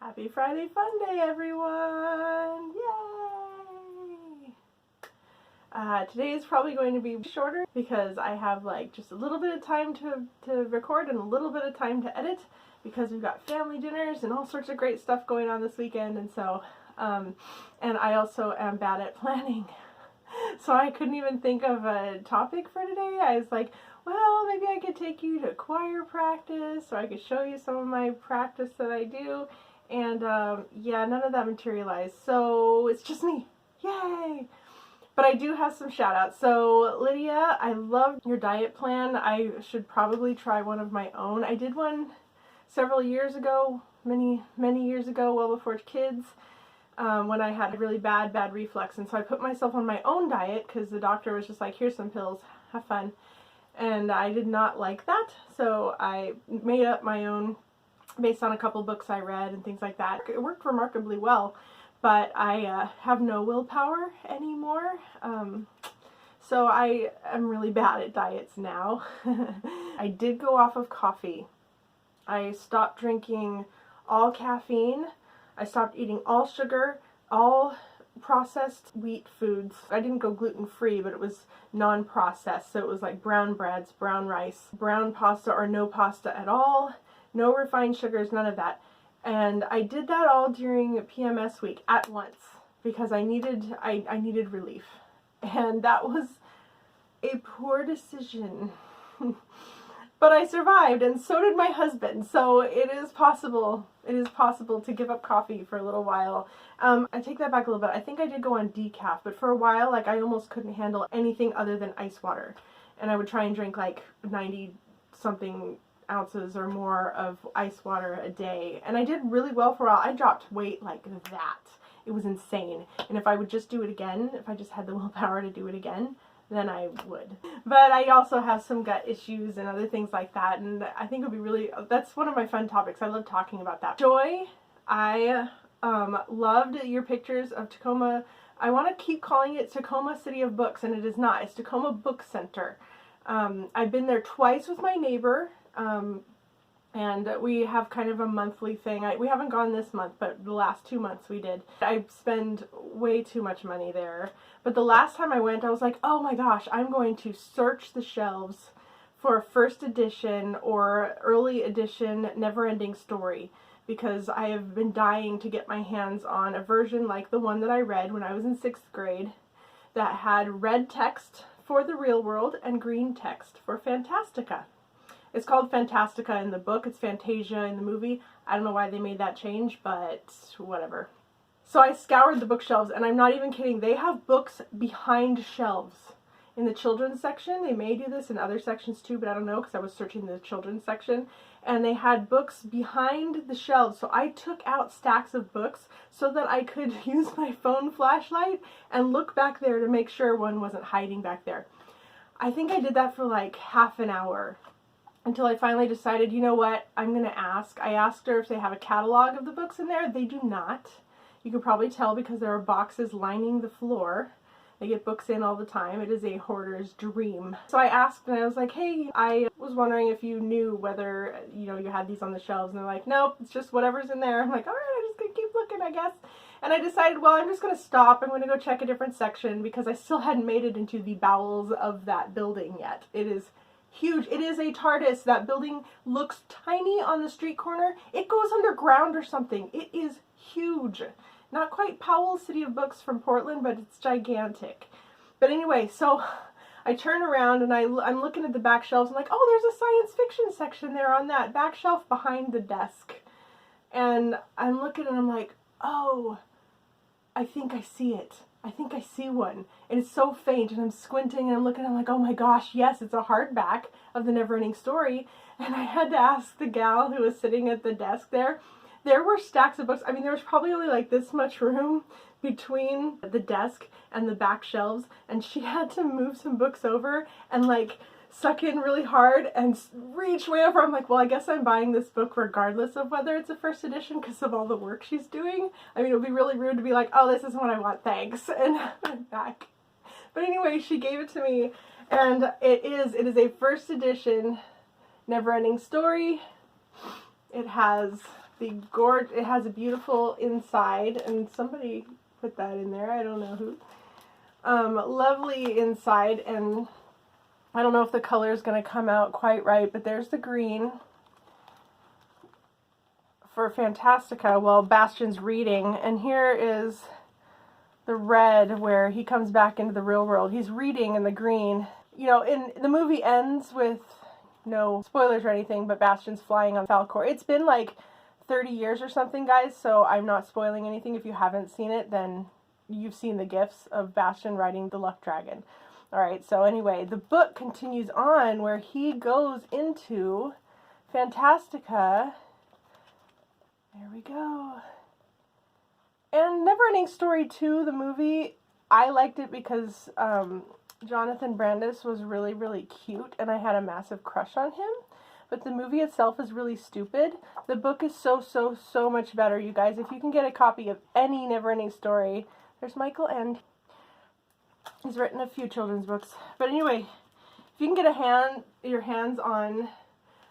Happy Friday Fun Day, everyone! Yay! Today is probably going to be shorter because I have like just a little bit of time to record and a little bit of time to edit because we've got family dinners and all sorts of great stuff going on this weekend, and so and I also am bad at planning. So I couldn't even think of a topic for today. I was like, well, maybe I could take you to choir practice, or I could show you some of my practice that I do. And yeah, none of that materialized. So it's just me. Yay! But I do have some shout outs. So Lydia, I love your diet plan. I should probably try one of my own. I did one several years ago, many years ago, well before kids. When I had really bad reflux, and so I put myself on my own diet because the doctor was just like, here's some pills, have fun. And I did not like that, so I made up my own based on a couple books I read and things like that. It worked remarkably well, but I have no willpower anymore, so I am really bad at diets now. I did go off of coffee. I stopped drinking all caffeine. I stopped eating all sugar, all processed wheat foods. I didn't go gluten-free, but it was non-processed, so it was like brown breads, brown rice, brown pasta or no pasta at all, no refined sugars, none of that. And I did that all during PMS week at once because I needed relief. And that was a poor decision. But I survived, and so did my husband, so it is possible to give up coffee for a little while. I take that back a little bit. I think I did go on decaf, but for a while, like, I almost couldn't handle anything other than ice water. And I would try and drink like 90-something ounces or more of ice water a day. And I did really well for a while. I dropped weight like that. It was insane. And if I would just do it again, if I just had the willpower to do it again, then I would. But I also have some gut issues and other things like that, and I think it would be really, that's one of my fun topics. I love talking about that. Joy, I loved your pictures of Tacoma. I want to keep calling it Tacoma City of Books, and it is not. It's Tacoma Book Center. I've been there twice with my neighbor, and we have kind of a monthly thing. We haven't gone this month, but the last 2 months we did. I spend way too much money there. But the last time I went, I was like, oh my gosh, I'm going to search the shelves for first edition or early edition Neverending Story, because I have been dying to get my hands on a version like the one that I read when I was in 6th grade that had red text for the real world and green text for Fantastica. It's called Fantastica in the book. It's Fantasia in the movie. I don't know why they made that change, but whatever. So I scoured the bookshelves, and I'm not even kidding. They have books behind shelves. In the children's section, they may do this in other sections too, but I don't know because I was searching the children's section. And they had books behind the shelves. So I took out stacks of books so that I could use my phone flashlight and look back there to make sure one wasn't hiding back there. I think I did that for like half an hour, until I finally decided, you know what, I'm going to ask. I asked her if they have a catalog of the books in there. They do not. You can probably tell because there are boxes lining the floor. They get books in all the time. It is a hoarder's dream. So I asked, and I was like, hey, I was wondering if you knew whether, you know, you had these on the shelves. And they're like, nope, it's just whatever's in there. I'm like, all right, I'm just going to keep looking, I guess. And I decided, well, I'm just going to stop. I'm going to go check a different section because I still hadn't made it into the bowels of that building yet. It is huge. It is a TARDIS. That building looks tiny on the street corner. It goes underground or something. It is huge. Not quite Powell's City of Books from Portland, but it's gigantic. But anyway, so I turn around and I'm looking at the back shelves. I'm like, oh, there's a science fiction section there on that back shelf behind the desk. And I'm looking and I'm like, oh, I think I see it. I think I see one. And it's so faint, and I'm squinting and I'm looking, and I'm like, oh my gosh, yes, it's a hardback of the Neverending Story. And I had to ask the gal who was sitting at the desk there. There were stacks of books. I mean, there was probably only like this much room between the desk and the back shelves, and she had to move some books over and like suck in really hard and reach way over. I'm like, well, I guess I'm buying this book regardless of whether it's a first edition because of all the work she's doing. I mean, it would be really rude to be like, oh, this isn't what I want, thanks, and I'm back. But anyway, she gave it to me, and it is a first edition Neverending Story. It has It has a beautiful inside, and somebody put that in there, I don't know who. Lovely inside, and I don't know if the color is going to come out quite right, but there's the green for Fantastica while Bastian's reading, and here is the red where he comes back into the real world. He's reading in the green. You know, in the movie ends with no spoilers or anything, but Bastian's flying on Falcor. It's been like 30 years or something, guys, so I'm not spoiling anything. If you haven't seen it, then you've seen the gifs of Bastian riding the Luck Dragon. Alright, so anyway, the book continues on where he goes into Fantastica. There we go. And Neverending Story 2, the movie, I liked it because Jonathan Brandis was really, really cute, and I had a massive crush on him. But the movie itself is really stupid. The book is so much better, you guys. If you can get a copy of any Neverending Story, there's Michael End. He's written a few children's books. But anyway, if you can get your hands on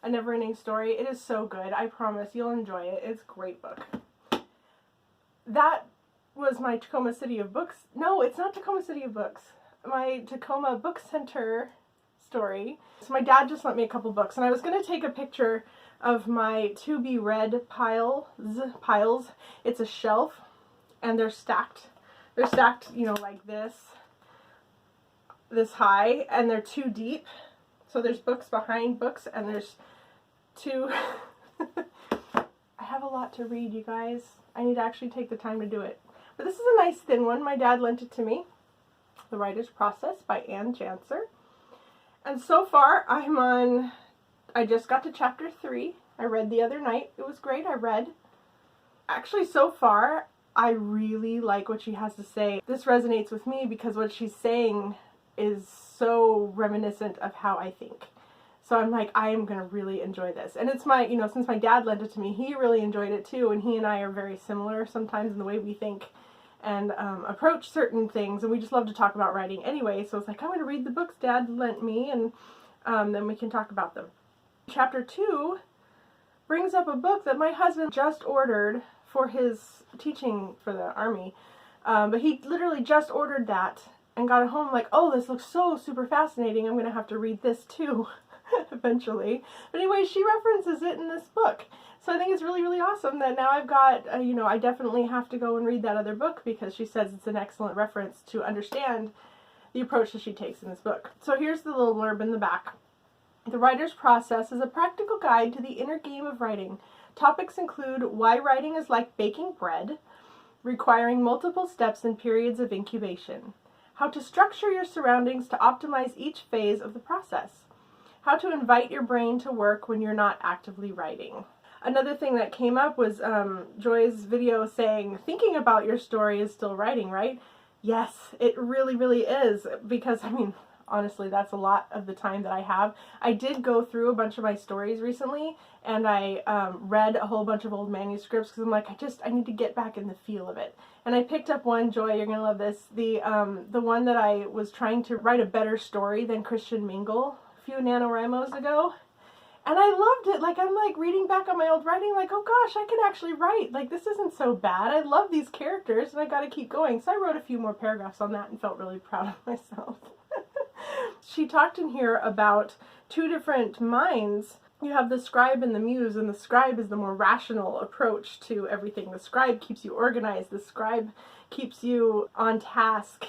a Neverending Story, it is so good. I promise you'll enjoy it. It's a great book. That was my Tacoma City of Books. No, it's not Tacoma City of Books. My Tacoma Book Center story. So my dad just lent me a couple books, and I was going to take a picture of my to-be-read piles. It's a shelf, and they're stacked. They're stacked, you know, like this high, and they're too deep. So there's books behind books, and there's two. I have a lot to read, you guys. I need to actually take the time to do it. But this is a nice thin one. My dad lent it to me. The Writer's Process by Anne Janser. And so far, I just got to chapter 3. I read the other night. It was great. Actually, so far, I really like what she has to say. This resonates with me because what she's saying is so reminiscent of how I think. So I'm like, I am going to really enjoy this. And it's since my dad lent it to me, he really enjoyed it too. And he and I are very similar sometimes in the way we think and approach certain things, and we just love to talk about writing anyway, so it's like, I'm going to read the books Dad lent me, and then we can talk about them. Chapter 2 brings up a book that my husband just ordered for his teaching for the Army, but he literally just ordered that and got it home like, oh, this looks so super fascinating, I'm going to have to read this too eventually. But anyway, she references it in this book. So I think it's really, really awesome that now I've got, I definitely have to go and read that other book because she says it's an excellent reference to understand the approach that she takes in this book. So here's the little blurb in the back. The Writer's Process is a practical guide to the inner game of writing. Topics include why writing is like baking bread, requiring multiple steps and periods of incubation, how to structure your surroundings to optimize each phase of the process, how to invite your brain to work when you're not actively writing. Another thing that came up was Joy's video saying, thinking about your story is still writing, right? Yes, it really, really is, because, honestly, that's a lot of the time that I have. I did go through a bunch of my stories recently, and I read a whole bunch of old manuscripts, because I'm like, I need to get back in the feel of it. And I picked up one, Joy, you're going to love this, the one that I was trying to write a better story than Christian Mingle a few NaNoWriMos ago. And I loved it. Like, I'm like reading back on my old writing, like, oh gosh, I can actually write. Like, this isn't so bad. I love these characters, and I got to keep going. So I wrote a few more paragraphs on that and felt really proud of myself. She talked in here about two different minds. You have the scribe and the muse, and the scribe is the more rational approach to everything. The scribe keeps you organized. The scribe keeps you on task.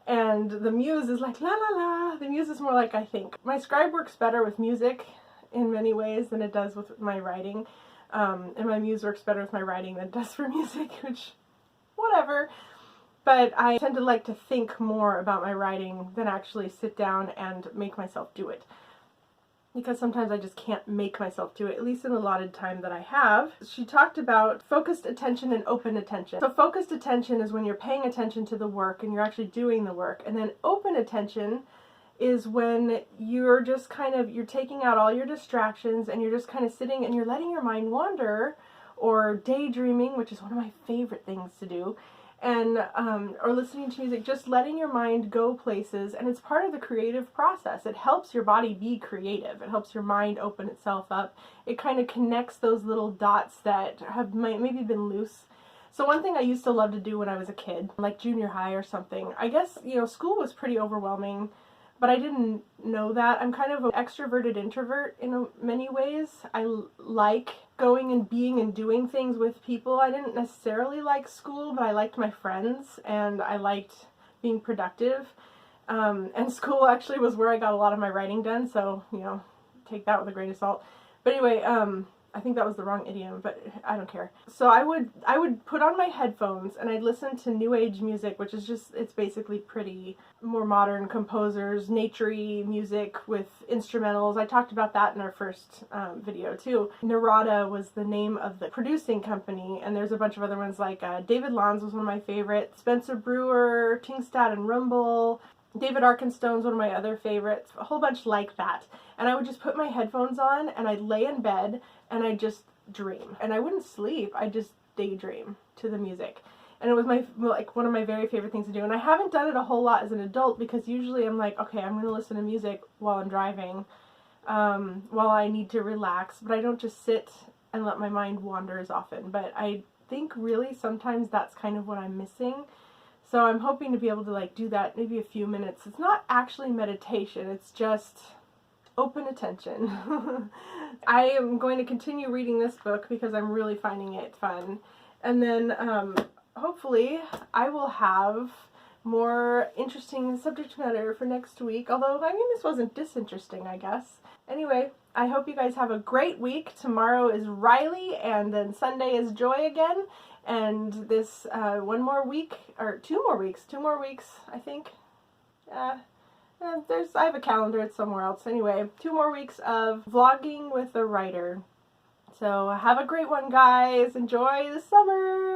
And the muse is like, la la la. The muse is more like, I think. My scribe works better with music in many ways than it does with my writing, and my muse works better with my writing than it does for music, which, whatever. But I tend to like to think more about my writing than actually sit down and make myself do it, because sometimes I just can't make myself do it, at least in the allotted time that I have. She talked about focused attention and open attention. So focused attention is when you're paying attention to the work and you're actually doing the work, and then open attention is when you're just you're taking out all your distractions and you're just kind of sitting and you're letting your mind wander, or daydreaming, which is one of my favorite things to do. and or listening to music, just letting your mind go places, and it's part of the creative process. It helps your body be creative. It helps your mind open itself up. It kind of connects those little dots that have maybe been loose. So one thing I used to love to do when I was a kid, like junior high or something, I guess, you know, school was pretty overwhelming, but I didn't know that. I'm kind of an extroverted introvert in many ways. I like going and being and doing things with people. I didn't necessarily like school, but I liked my friends and I liked being productive. And school actually was where I got a lot of my writing done, so, you know, take that with a grain of salt. But anyway, I think that was the wrong idiom, but I don't care. So I would put on my headphones and I'd listen to new age music, which is just, it's basically pretty more modern composers, nature-y music with instrumentals. I talked about that in our first video too. Narada was the name of the producing company, and there's a bunch of other ones like David Lanz was one of my favorites, Spencer Brewer, Tingstad and Rumble, David Arkenstone's one of my other favorites, a whole bunch like that. And I would just put my headphones on and I'd lay in bed and I'd just dream. And I wouldn't sleep, I'd just daydream to the music. And it was one of my very favorite things to do. And I haven't done it a whole lot as an adult because usually I'm like, okay, I'm going to listen to music while I'm driving, while I need to relax. But I don't just sit and let my mind wander as often. But I think really sometimes that's kind of what I'm missing. So I'm hoping to be able to like do that maybe a few minutes. It's not actually meditation, it's just open attention. I am going to continue reading this book because I'm really finding it fun. And then hopefully I will have more interesting subject matter for next week. Although, I mean, this wasn't disinteresting, I guess. Anyway, I hope you guys have a great week. Tomorrow is Riley, and then Sunday is Joy again. And this one more week, or 2 more weeks, I think. I have a calendar, it's somewhere else. Anyway, 2 more weeks of vlogging with a writer. So have a great one, guys. Enjoy the summer.